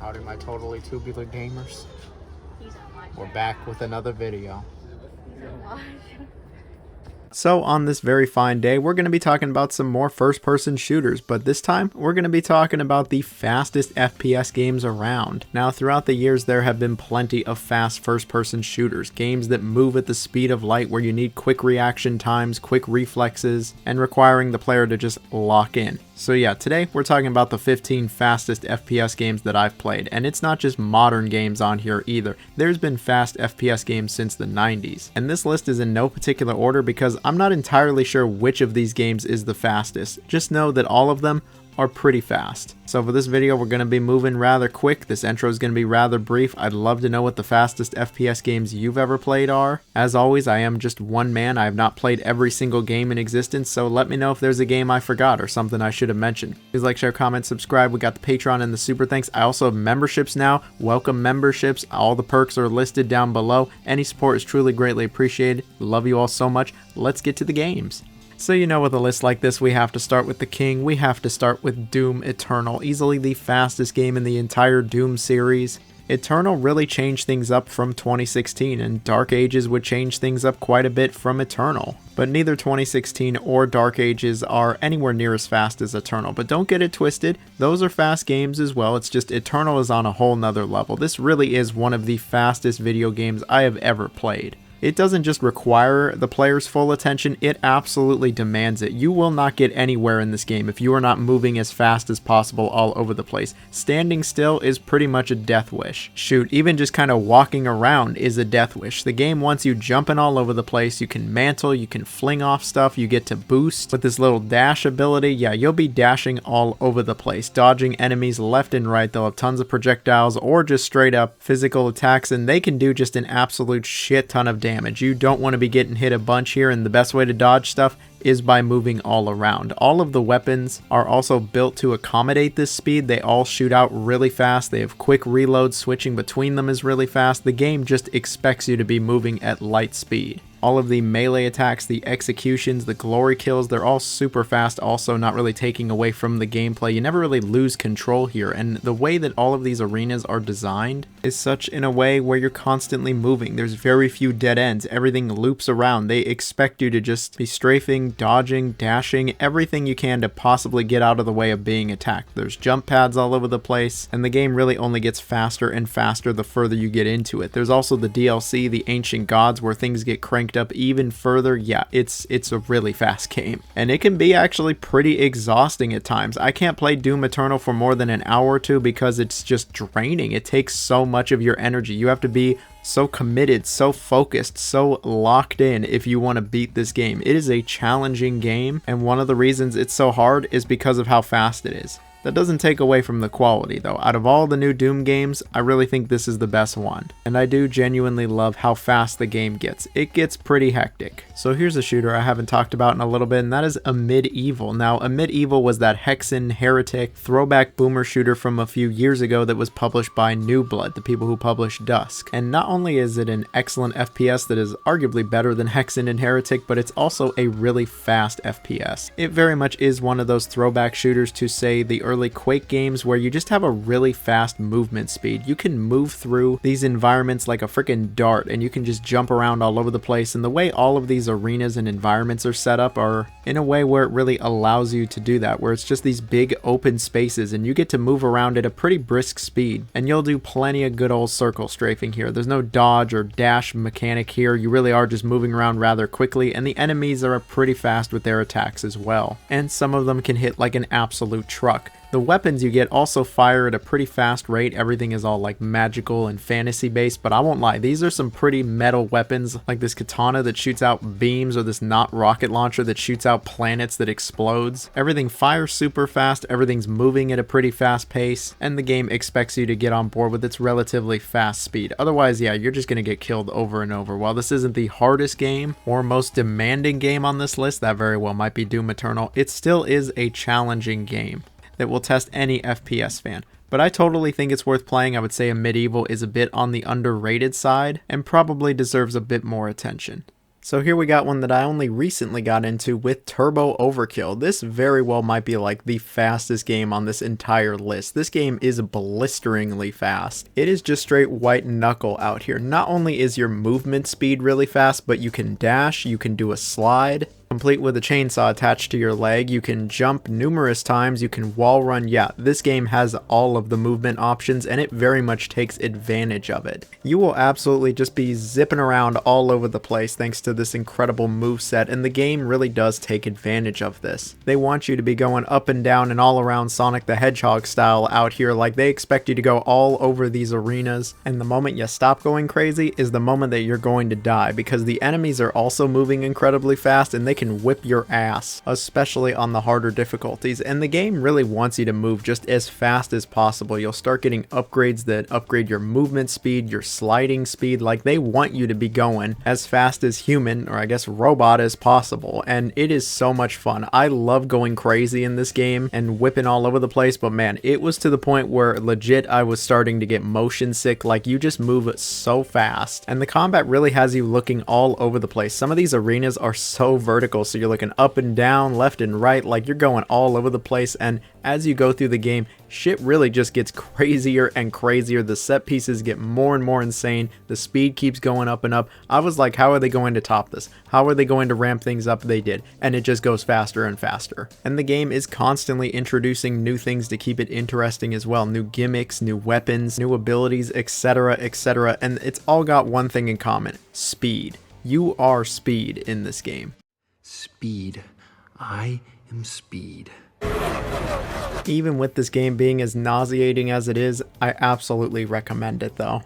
Howdy, my totally tubular gamers. We're back with another video. So on this very fine day, we're going to be talking about some more first-person shooters, but this time we're going to be talking about the fastest FPS games around. Now, throughout the years, there have been plenty of fast first-person shooters, games that move at the speed of light where you need quick reaction times, quick reflexes, and requiring the player to just lock in. So yeah, today we're talking about the 15 fastest FPS games that I've played, and it's not just modern games on here either. There's been fast FPS games since the 90s, and this list is in no particular order because I'm not entirely sure which of these games is the fastest. Just know that all of them are pretty fast. So for this video, we're going to be moving rather quick. This intro is going to be rather brief. I'd love to know what the fastest FPS games you've ever played are. As always, I am just one man. I have not played every single game in existence, so let me know if there's a game I forgot or something I should have mentioned. Please like, share, comment, subscribe. We got the Patreon and the super thanks. I also have memberships now. Welcome memberships. All the perks are listed down below. Any support is truly greatly appreciated. Love you all so much. Let's get to the games. So you know, with a list like this, we have to start with the king. We have to start with Doom Eternal, easily the fastest game in the entire Doom series. Eternal really changed things up from 2016, and Dark Ages would change things up quite a bit from Eternal. But neither 2016 or Dark Ages are anywhere near as fast as Eternal. But don't get it twisted, those are fast games as well. It's just Eternal is on a whole nother level. This really is one of the fastest video games I have ever played. It doesn't just require the player's full attention, it absolutely demands it. You will not get anywhere in this game if you are not moving as fast as possible all over the place. Standing still is pretty much a death wish. Shoot, even just kind of walking around is a death wish. The game wants you jumping all over the place. You can mantle, you can fling off stuff, you get to boost with this little dash ability. Yeah, you'll be dashing all over the place, dodging enemies left and right. They'll have tons of projectiles or just straight up physical attacks, and they can do just an absolute shit ton of damage. You don't want to be getting hit a bunch here, and the best way to dodge stuff is by moving all around. All of the weapons are also built to accommodate this speed. They all shoot out really fast. They have quick reloads. Switching between them is really fast. The game just expects you to be moving at light speed. All of the melee attacks, the executions, the glory kills, they're all super fast, also not really taking away from the gameplay. You never really lose control here, and the way that all of these arenas are designed is such in a way where you're constantly moving. There's very few dead ends. Everything loops around. They expect you to just be strafing, dodging, dashing, everything you can to possibly get out of the way of being attacked. There's jump pads all over the place, and the game really only gets faster and faster the further you get into it. There's also the DLC, the Ancient Gods, where things get cranked up even further. Yeah, it's a really fast game, and it can be actually pretty exhausting at times. I can't play Doom Eternal for more than an hour or two because it's just draining. It takes so much of your energy. You have to be so committed, so focused, so locked in if you want to beat this game. It is a challenging game, and one of the reasons it's so hard is because of how fast it is. That doesn't take away from the quality though. Out of all the new Doom games, I really think this is the best one. And I do genuinely love how fast the game gets. It gets pretty hectic. So here's a shooter I haven't talked about in a little bit, and that is Amidst. Now, Amidst was that Hexen heretic throwback boomer shooter from a few years ago that was published by New Blood, the people who published Dusk. And not only is it an excellent FPS that is arguably better than Hexen and Heretic, but it's also a really fast FPS. It very much is one of those throwback shooters to, say, the early Quake games where you just have a really fast movement speed. You can move through these environments like a freaking dart, and you can just jump around all over the place. And the way all of these arenas and environments are set up are in a way where it really allows you to do that, where it's just these big open spaces and you get to move around at a pretty brisk speed, and you'll do plenty of good old circle strafing here. There's no dodge or dash mechanic here. You really are just moving around rather quickly, and the enemies are pretty fast with their attacks as well, and some of them can hit like an absolute truck. The weapons you get also fire at a pretty fast rate. Everything is all like magical and fantasy based, but I won't lie, these are some pretty metal weapons, like this katana that shoots out beams, or this not rocket launcher that shoots out planets that explodes. Everything fires super fast, everything's moving at a pretty fast pace, and the game expects you to get on board with its relatively fast speed. Otherwise, yeah, you're just gonna get killed over and over. While this isn't the hardest game or most demanding game on this list, that very well might be Doom Eternal, it still is a challenging game that will test any FPS fan. But I totally think it's worth playing. I would say Amidst is a bit on the underrated side and probably deserves a bit more attention. So here we got one that I only recently got into with Turbo Overkill. This very well might be like the fastest game on this entire list. This game is blisteringly fast. It is just straight white knuckle out here. Not only is your movement speed really fast, but you can dash, you can do a slide, complete with a chainsaw attached to your leg. You can jump numerous times, you can wall run. Yeah, this game has all of the movement options and it very much takes advantage of it. You will absolutely just be zipping around all over the place thanks to this incredible moveset, and the game really does take advantage of this. They want you to be going up and down and all around Sonic the Hedgehog style out here. Like, they expect you to go all over these arenas, and the moment you stop going crazy is the moment that you're going to die, because the enemies are also moving incredibly fast and they can whip your ass, especially on the harder difficulties, and the game really wants you to move just as fast as possible. You'll start getting upgrades that upgrade your movement speed, your sliding speed. Like, they want you to be going as fast as human, or I guess robot, as possible, and it is so much fun. I love going crazy in this game and whipping all over the place, but man, it was to the point where legit I was starting to get motion sick. Like, you just move so fast, and the combat really has you looking all over the place. Some of these arenas are so vertical, so you're looking up and down, left and right, like you're going all over the place, and as you go through the game, shit really just gets crazier and crazier. The set pieces get more and more insane. The speed keeps going up and up. I was like, how are they going to top this? How are they going to ramp things up? They did, and it just goes faster and faster. And the game is constantly introducing new things to keep it interesting as well. New gimmicks, new weapons, new abilities, etc, etc, and it's all got one thing in common: speed. You are speed in this game. Speed. I am speed. Even with this game being as nauseating as it is, I absolutely recommend it though.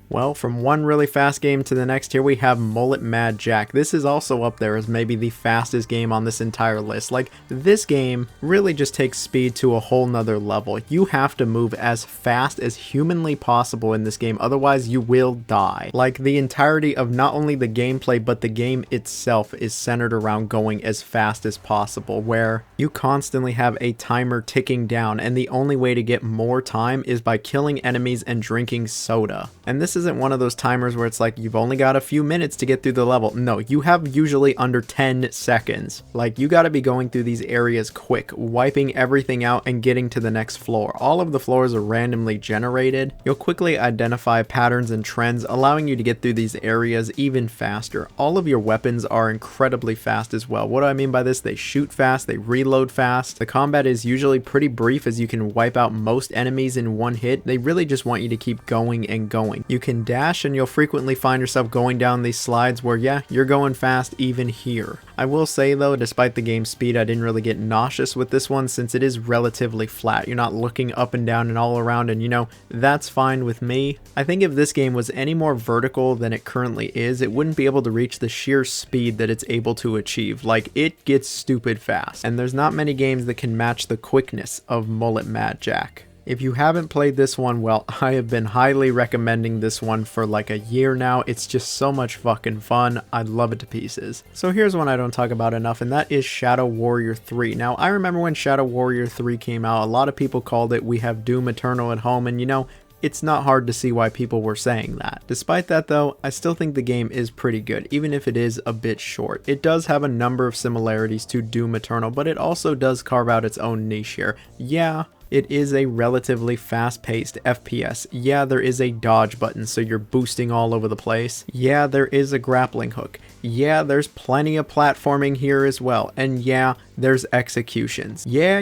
Well, from one really fast game to the next, here we have Mullet Mad Jack. This is also up there as maybe the fastest game on this entire list. Like, this game really just takes speed to a whole nother level. You have to move as fast as humanly possible in this game, otherwise you will die. Like, the entirety of not only the gameplay, but the game itself is centered around going as fast as possible, where you constantly have a timer ticking down, and the only way to get more time is by killing enemies and drinking soda. And this isn't one of those timers where it's like you've only got a few minutes to get through the level. No, you have usually under 10 seconds. Like, you got to be going through these areas quick, wiping everything out and getting to the next floor. All of the floors are randomly generated. You'll quickly identify patterns and trends, allowing you to get through these areas even faster. All of your weapons are incredibly fast as well. What do I mean by this? They shoot fast, they reload fast. The combat is usually pretty brief, as you can wipe out most enemies in one hit. They really just want you to keep going and going. You can dash, and you'll frequently find yourself going down these slides where, yeah, you're going fast even here. I will say though, despite the game's speed, I didn't really get nauseous with this one, since it is relatively flat. You're not looking up and down and all around, and you know, that's fine with me. I think if this game was any more vertical than it currently is, it wouldn't be able to reach the sheer speed that it's able to achieve. Like, it gets stupid fast, and there's not many games that can match the quickness of Mullet Mad Jack. If you haven't played this one, well, I have been highly recommending this one for like a year now. It's just so much fucking fun. I love it to pieces. So here's one I don't talk about enough, and that is Shadow Warrior 3. Now, I remember when Shadow Warrior 3 came out, a lot of people called it We Have Doom Eternal at Home, and you know, it's not hard to see why people were saying that. Despite that though, I still think the game is pretty good, even if it is a bit short. It does have a number of similarities to Doom Eternal, but it also does carve out its own niche here. Yeah, it is a relatively fast-paced FPS. Yeah, there is a dodge button, so you're boosting all over the place. Yeah, there is a grappling hook. Yeah, there's plenty of platforming here as well. And yeah, there's executions. Yeah.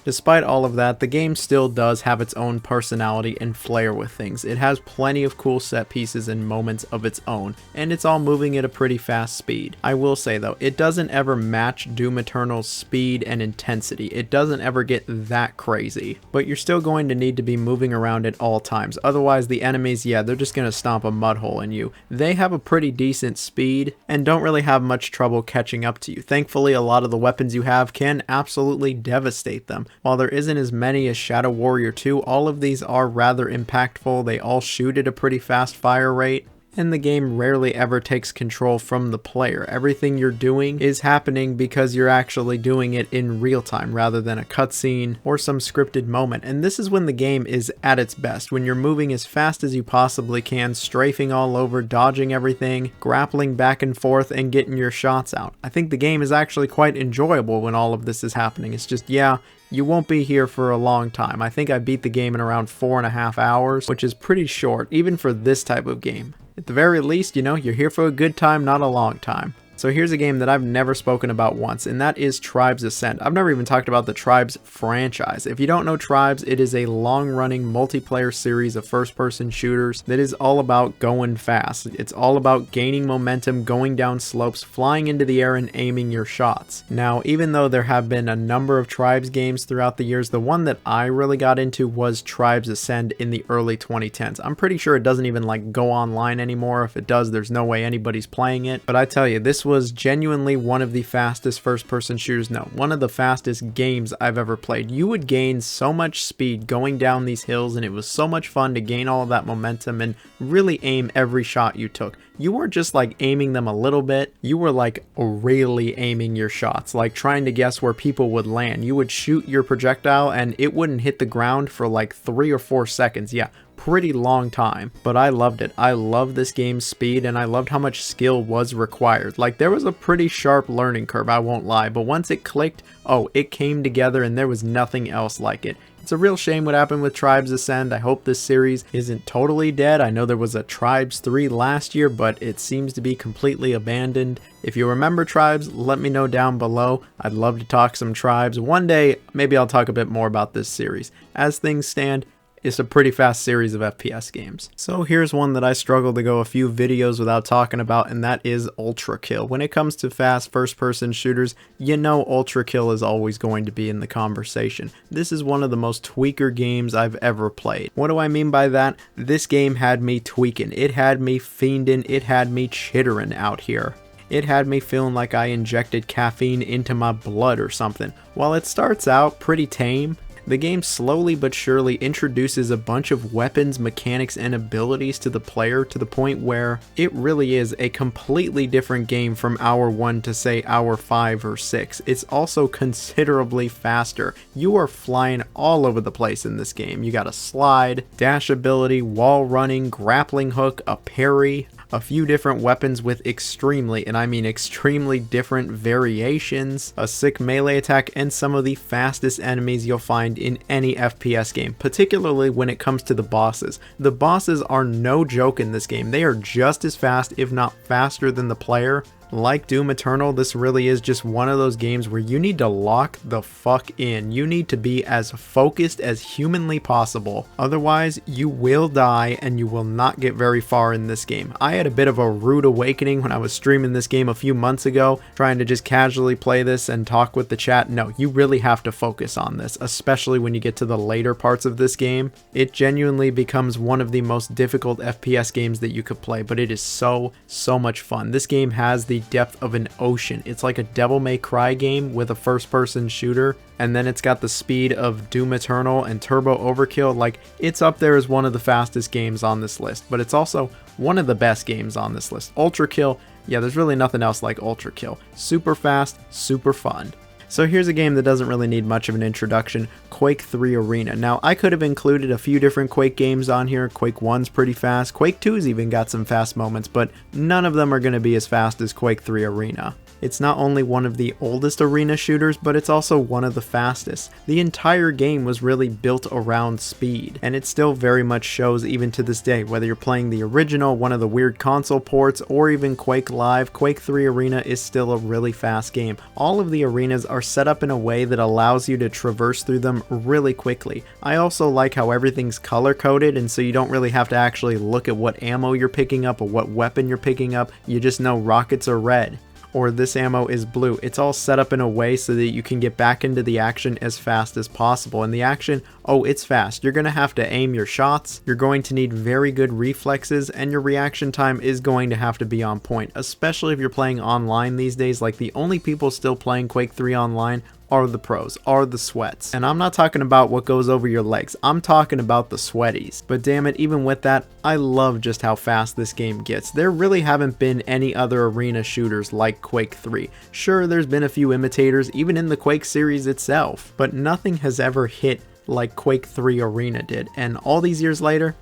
Despite all of that, the game still does have its own personality and flair with things. It has plenty of cool set pieces and moments of its own, and it's all moving at a pretty fast speed. I will say though, it doesn't ever match Doom Eternal's speed and intensity. It doesn't ever get that crazy, but you're still going to need to be moving around at all times. Otherwise, the enemies, yeah, they're just gonna stomp a mud hole in you. They have a pretty decent speed and don't really have much trouble catching up to you. Thankfully, a lot of the weapons you have can absolutely devastate them. While there isn't as many as Shadow Warrior 2, all of these are rather impactful. They all shoot at a pretty fast fire rate. And the game rarely ever takes control from the player. Everything you're doing is happening because you're actually doing it in real time rather than a cutscene or some scripted moment. And this is when the game is at its best, when you're moving as fast as you possibly can, strafing all over, dodging everything, grappling back and forth, and getting your shots out. I think the game is actually quite enjoyable when all of this is happening. It's just, yeah, you won't be here for a long time. I think I beat the game in around 4.5 hours, which is pretty short, even for this type of game. At the very least, you know, you're here for a good time, not a long time. So here's a game that I've never spoken about once, and that is Tribes Ascend. I've never even talked about the Tribes franchise. If you don't know Tribes, it is a long-running multiplayer series of first-person shooters that is all about going fast. It's all about gaining momentum, going down slopes, flying into the air, and aiming your shots. Now, even though there have been a number of Tribes games throughout the years, the one that I really got into was Tribes Ascend in the early 2010s. I'm pretty sure it doesn't even like go online anymore. If it does, there's no way anybody's playing it. But I tell you, this was genuinely one of the fastest first-person shooters, no, one of the fastest games I've ever played. You would gain so much speed going down these hills, and it was so much fun to gain all of that momentum and really aim every shot you took. You weren't just like aiming them a little bit, you were like really aiming your shots, like trying to guess where people would land. You would shoot your projectile and it wouldn't hit the ground for like 3 or 4 seconds. Yeah, pretty long time, but I loved it. I loved this game's speed, and I loved how much skill was required. Like, there was a pretty sharp learning curve, I won't lie, but once it clicked, oh, it came together and there was nothing else like it. It's a real shame what happened with Tribes Ascend. I hope this series isn't totally dead. I know there was a Tribes 3 last year, but it seems to be completely abandoned. If you remember Tribes, let me know down below. I'd love to talk some Tribes. One day, maybe I'll talk a bit more about this series. As things stand, it's a pretty fast series of FPS games. So here's one that I struggle to go a few videos without talking about, and that is Ultra Kill. When it comes to fast first-person shooters, you know Ultra Kill is always going to be in the conversation. This is one of the most tweaker games I've ever played. What do I mean by that? This game had me tweaking. It had me fiending. It had me chittering out here. It had me feeling like I injected caffeine into my blood or something. While it starts out pretty tame, the game slowly but surely introduces a bunch of weapons, mechanics, and abilities to the player to the point where it really is a completely different game from hour 1 to say hour 5 or 6. It's also considerably faster. You are flying all over the place in this game. You got a slide, dash ability, wall running, grappling hook, a parry, a few different weapons with extremely, and I mean extremely different variations, a sick melee attack, and some of the fastest enemies you'll find in any FPS game, particularly when it comes to the bosses. The bosses are no joke in this game. They are just as fast, if not faster than the player. Like Doom Eternal, this really is just one of those games where you need to lock the fuck in. You need to be as focused as humanly possible. Otherwise, you will die and you will not get very far in this game. I had a bit of a rude awakening when I was streaming this game a few months ago, trying to just casually play this and talk with the chat. No, you really have to focus on this, especially when you get to the later parts of this game. It genuinely becomes one of the most difficult FPS games that you could play, but it is so much fun. This game has the depth of an ocean. It's like a Devil May Cry game with a first-person shooter, and then it's got the speed of Doom Eternal and Turbo Overkill. Like, it's up there as one of the fastest games on this list, but it's also one of the best games on this list. Ultra Kill, yeah, there's really nothing else like Ultra Kill. Super fast, super fun. So here's a game that doesn't really need much of an introduction, Quake 3 Arena. Now, I could have included a few different Quake games on here. Quake 1's pretty fast. Quake 2's even got some fast moments, but none of them are going to be as fast as Quake 3 Arena. It's not only one of the oldest arena shooters, but it's also one of the fastest. The entire game was really built around speed, and it still very much shows even to this day. Whether you're playing the original, one of the weird console ports, or even Quake Live, Quake 3 Arena is still a really fast game. All of the arenas are set up in a way that allows you to traverse through them really quickly. I also like how everything's color-coded, and so you don't really have to actually look at what ammo you're picking up or what weapon you're picking up. You just know rockets are red, or this ammo is blue. It's all set up in a way so that you can get back into the action as fast as possible. And the action, oh, it's fast. You're going to have to aim your shots, you're going to need very good reflexes, and your reaction time is going to have to be on point, especially if you're playing online these days. Like, the only people still playing Quake 3 online are the pros, are the sweats. And I'm not talking about what goes over your legs, I'm talking about the sweaties. But damn it, even with that, I love just how fast this game gets. There really haven't been any other arena shooters like Quake 3. Sure, there's been a few imitators, even in the Quake series itself, but nothing has ever hit like Quake 3 Arena did, and all these years later,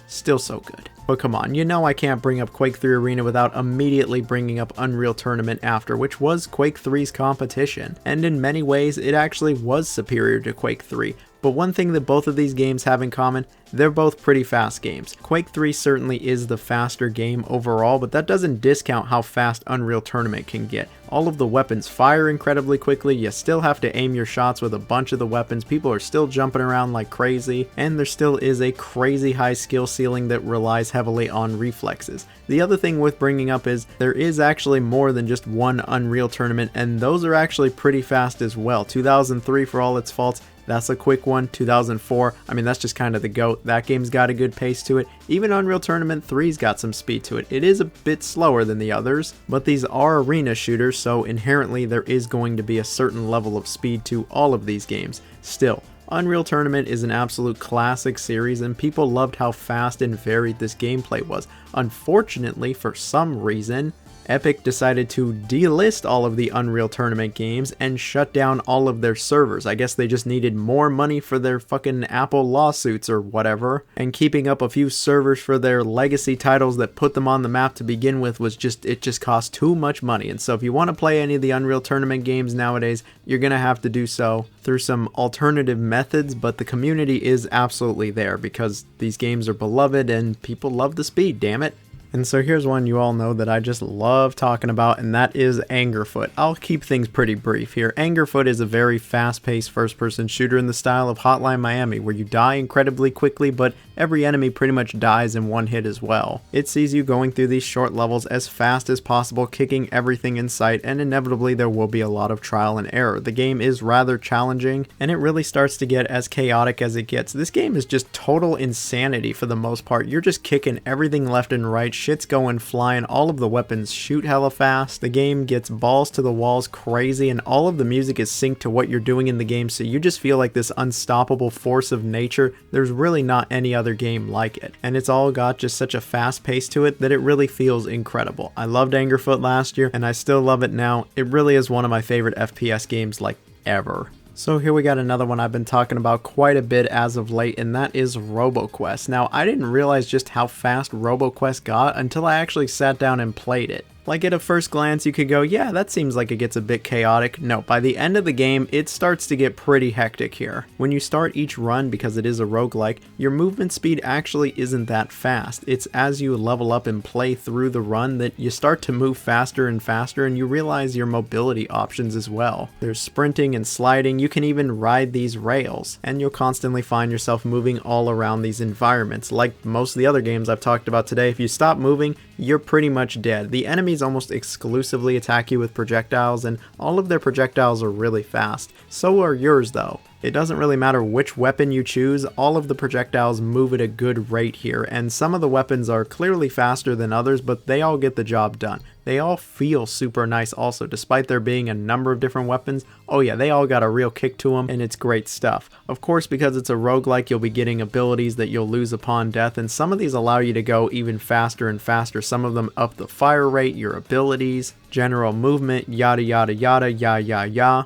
still so good. But come on, you know I can't bring up Quake 3 Arena without immediately bringing up Unreal Tournament after, which was Quake 3's competition, and in many ways it actually was superior to Quake 3. But one thing that both of these games have in common, they're both pretty fast games. Quake 3 certainly is the faster game overall, but that doesn't discount how fast Unreal Tournament can get. All of the weapons fire incredibly quickly, you still have to aim your shots with a bunch of the weapons, people are still jumping around like crazy, and there still is a crazy high skill ceiling that relies heavily on reflexes. The other thing worth bringing up is there is actually more than just one Unreal Tournament, and those are actually pretty fast as well. 2003, for all its faults, that's a quick one. 2004, I mean, that's just kind of the GOAT. That game's got a good pace to it. Even Unreal Tournament 3's got some speed to it. It is a bit slower than the others, but these are arena shooters, so inherently there is going to be a certain level of speed to all of these games. Still, Unreal Tournament is an absolute classic series, and people loved how fast and varied this gameplay was. Unfortunately, for some reason, Epic decided to delist all of the Unreal Tournament games and shut down all of their servers. I guess they just needed more money for their fucking Apple lawsuits or whatever, and keeping up a few servers for their legacy titles that put them on the map to begin with was it just cost too much money. And so if you want to play any of the Unreal Tournament games nowadays, you're gonna have to do so through some alternative methods, but the community is absolutely there because these games are beloved and people love the speed, damn it. And so here's one you all know that I just love talking about, and that is Angerfoot. I'll keep things pretty brief here. Angerfoot is a very fast-paced first-person shooter in the style of Hotline Miami, where you die incredibly quickly, but every enemy pretty much dies in one hit as well. It sees you going through these short levels as fast as possible, kicking everything in sight, and inevitably there will be a lot of trial and error. The game is rather challenging, and it really starts to get as chaotic as it gets. This game is just total insanity for the most part. You're just kicking everything left and right, shit's going flying, all of the weapons shoot hella fast, the game gets balls to the walls crazy, and all of the music is synced to what you're doing in the game, so you just feel like this unstoppable force of nature. There's really not any other game like it, and it's all got just such a fast pace to it that it really feels incredible. I loved Angerfoot last year, and I still love it now. It really is one of my favorite FPS games like ever. So here we got another one I've been talking about quite a bit as of late, and that is RoboQuest. Now, I didn't realize just how fast RoboQuest got until I actually sat down and played it. Like at a first glance you could go, yeah, that seems like it gets a bit chaotic. No, by the end of the game it starts to get pretty hectic here. When you start each run, because it is a roguelike, your movement speed actually isn't that fast. It's as you level up and play through the run that you start to move faster and faster, and you realize your mobility options as well. There's sprinting and sliding, you can even ride these rails, and you'll constantly find yourself moving all around these environments. Like most of the other games I've talked about today, if you stop moving, you're pretty much dead. The enemies almost exclusively attack you with projectiles, and all of their projectiles are really fast. So are yours though. It doesn't really matter which weapon you choose, all of the projectiles move at a good rate here, and some of the weapons are clearly faster than others, but they all get the job done. They all feel super nice also, despite there being a number of different weapons. Oh yeah, they all got a real kick to them, and it's great stuff. Of course, because it's a roguelike, you'll be getting abilities that you'll lose upon death, and some of these allow you to go even faster and faster. Some of them up the fire rate, your abilities, general movement, yada yada yada, ya ya ya.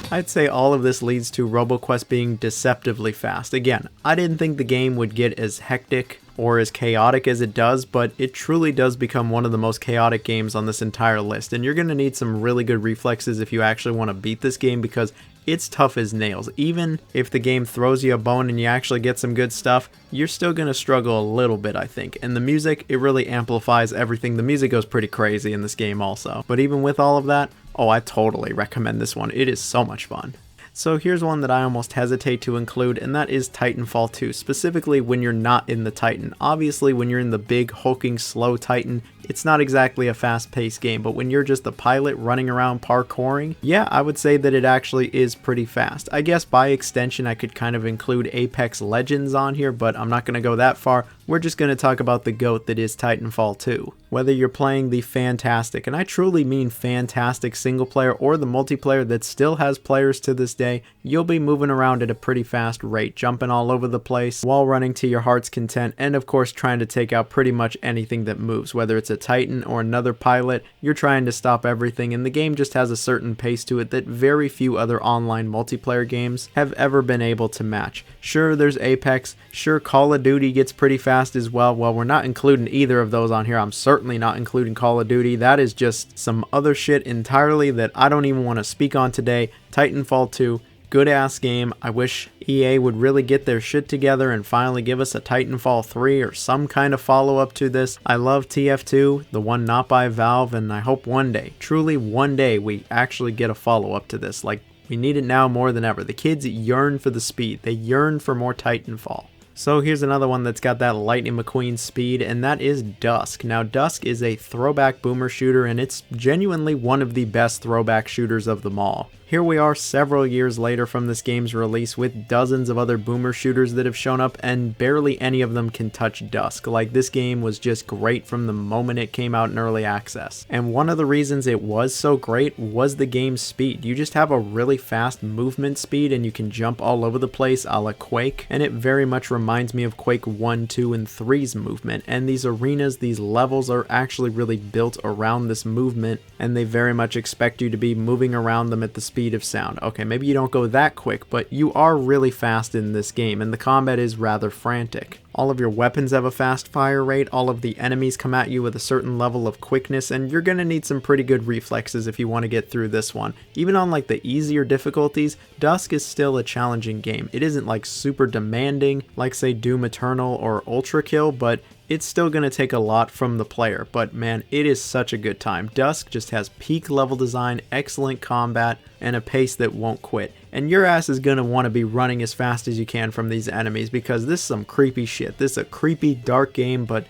I'd say all of this leads to RoboQuest being deceptively fast. Again, I didn't think the game would get as hectic or as chaotic as it does, but it truly does become one of the most chaotic games on this entire list, and you're going to need some really good reflexes if you actually want to beat this game, because it's tough as nails. Even if the game throws you a bone and you actually get some good stuff, you're still going to struggle a little bit, I think. And the music, it really amplifies everything. The music goes pretty crazy in this game also. But even with all of that, oh, I totally recommend this one. It is so much fun. So here's one that I almost hesitate to include, and that is Titanfall 2, specifically when you're not in the Titan. Obviously, when you're in the big, hulking, slow Titan, it's not exactly a fast-paced game, but when you're just the pilot running around parkouring, yeah, I would say that it actually is pretty fast. I guess by extension, I could kind of include Apex Legends on here, but I'm not going to go that far. we're just going to talk about the GOAT that is Titanfall 2. Whether you're playing the fantastic, and I truly mean fantastic single player, or the multiplayer that still has players to this day, you'll be moving around at a pretty fast rate, jumping all over the place while running to your heart's content, and of course trying to take out pretty much anything that moves. Whether it's a Titan or another pilot, you're trying to stop everything, and the game just has a certain pace to it that very few other online multiplayer games have ever been able to match. Sure, there's Apex, sure Call of Duty gets pretty fast as well. Well, we're not including either of those on here. I'm certainly not including Call of Duty. That is just some other shit entirely that I don't even want to speak on today. Titanfall 2, good ass game. I wish EA would really get their shit together and finally give us a Titanfall 3 or some kind of follow-up to this. I love TF2, the one not by Valve, and I hope one day, truly one day, we actually get a follow-up to this. Like, we need it now more than ever. The kids yearn for the speed. They yearn for more Titanfall. So here's another one that's got that Lightning McQueen speed, and that is Dusk. Now, Dusk is a throwback boomer shooter, and it's genuinely one of the best throwback shooters of them all. Here we are several years later from this game's release with dozens of other boomer shooters that have shown up, and barely any of them can touch Dusk. Like, this game was just great from the moment it came out in early access. And one of the reasons it was so great was the game's speed. You just have a really fast movement speed and you can jump all over the place a la Quake, and it very much reminds me of Quake 1, 2, and 3's movement. And these arenas, these levels are actually really built around this movement, and they very much expect you to be moving around them at the speed of sound. Okay, maybe you don't go that quick, but you are really fast in this game, and the combat is rather frantic. All of your weapons have a fast fire rate, all of the enemies come at you with a certain level of quickness, and you're gonna need some pretty good reflexes if you want to get through this one. Even on like the easier difficulties, Dusk is still a challenging game. It isn't like super demanding like say Doom Eternal or Ultra Kill, but it's still going to take a lot from the player. But man, it is such a good time. Dusk just has peak level design, excellent combat, and a pace that won't quit. And your ass is going to want to be running as fast as you can from these enemies, because this is some creepy shit. This is a creepy, dark game, but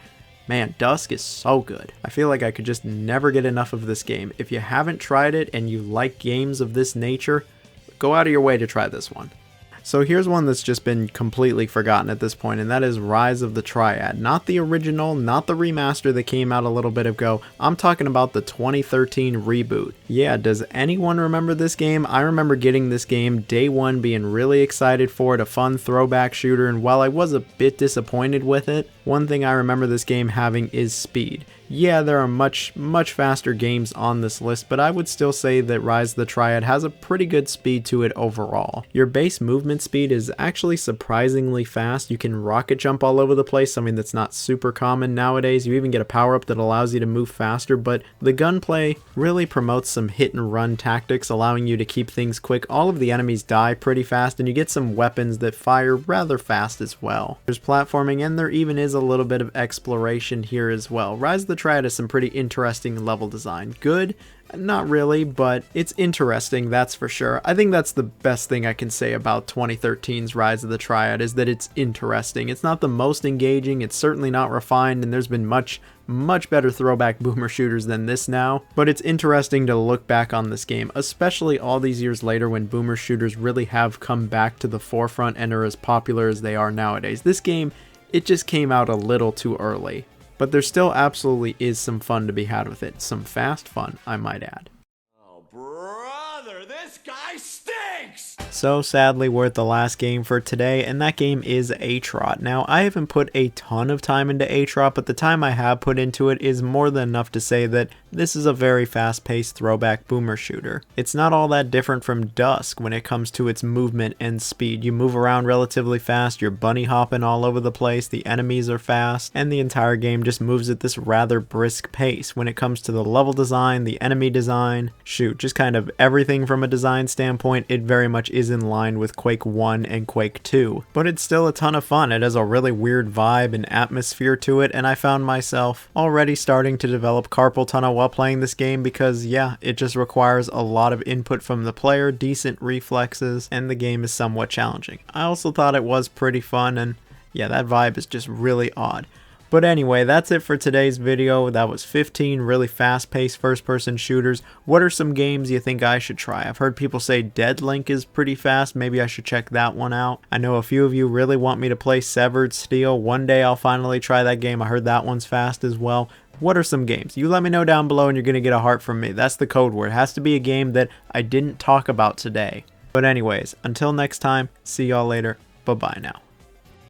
man, Dusk is so good. I feel like I could just never get enough of this game. If you haven't tried it and you like games of this nature, go out of your way to try this one. So here's one that's just been completely forgotten at this point, and that is Rise of the Triad. Not the original, not the remaster that came out a little bit ago. I'm talking about the 2013 reboot. Yeah, does anyone remember this game? I remember getting this game day one, being really excited for it, a fun throwback shooter, and while I was a bit disappointed with it, one thing I remember this game having is speed. Yeah, there are much faster games on this list, but I would still say that Rise of the Triad has a pretty good speed to it overall. Your base movement speed is actually surprisingly fast. You can rocket jump all over the place, something that's not super common nowadays. You even get a power-up that allows you to move faster, but the gunplay really promotes some hit-and-run tactics, allowing you to keep things quick. All of the enemies die pretty fast, and you get some weapons that fire rather fast as well. There's platforming, and there even is a little bit of exploration here as well. Rise of the Triad has some pretty interesting level design. Good? Not really, but it's interesting, that's for sure. I think that's the best thing I can say about 2013's Rise of the Triad, is that it's interesting. It's not the most engaging, it's certainly not refined, and there's been much better throwback boomer shooters than this now, but it's interesting to look back on this game, especially all these years later when boomer shooters really have come back to the forefront and are as popular as they are nowadays. This game, it just came out a little too early. But there still absolutely is some fun to be had with it. Some fast fun, I might add. Oh, brother, this guy stinks! So sadly, we're at the last game for today, and that game is Hrot. Now, I haven't put a ton of time into Hrot, but the time I have put into it is more than enough to say that this is a very fast-paced throwback boomer shooter. It's not all that different from Dusk when it comes to its movement and speed. You move around relatively fast, you're bunny hopping all over the place, the enemies are fast, and the entire game just moves at this rather brisk pace. When it comes to the level design, the enemy design, shoot, just kind of everything from a design standpoint, it very much is in line with Quake 1 and Quake 2. But it's still a ton of fun. It has a really weird vibe and atmosphere to it, and I found myself already starting to develop carpal tunnel while playing this game because, yeah, it just requires a lot of input from the player, decent reflexes, and the game is somewhat challenging. I also thought it was pretty fun, and yeah, that vibe is just really odd. But anyway, that's it for today's video. That was 15 really fast-paced first-person shooters. What are some games you think I should try? I've heard people say Dead Link is pretty fast. Maybe I should check that one out. I know a few of you really want me to play Severed Steel. One day I'll finally try that game. I heard that one's fast as well. What are some games? You let me know down below and you're going to get a heart from me. That's the code word. It has to be a game that I didn't talk about today. But anyways, until next time, see y'all later. Bye-bye now.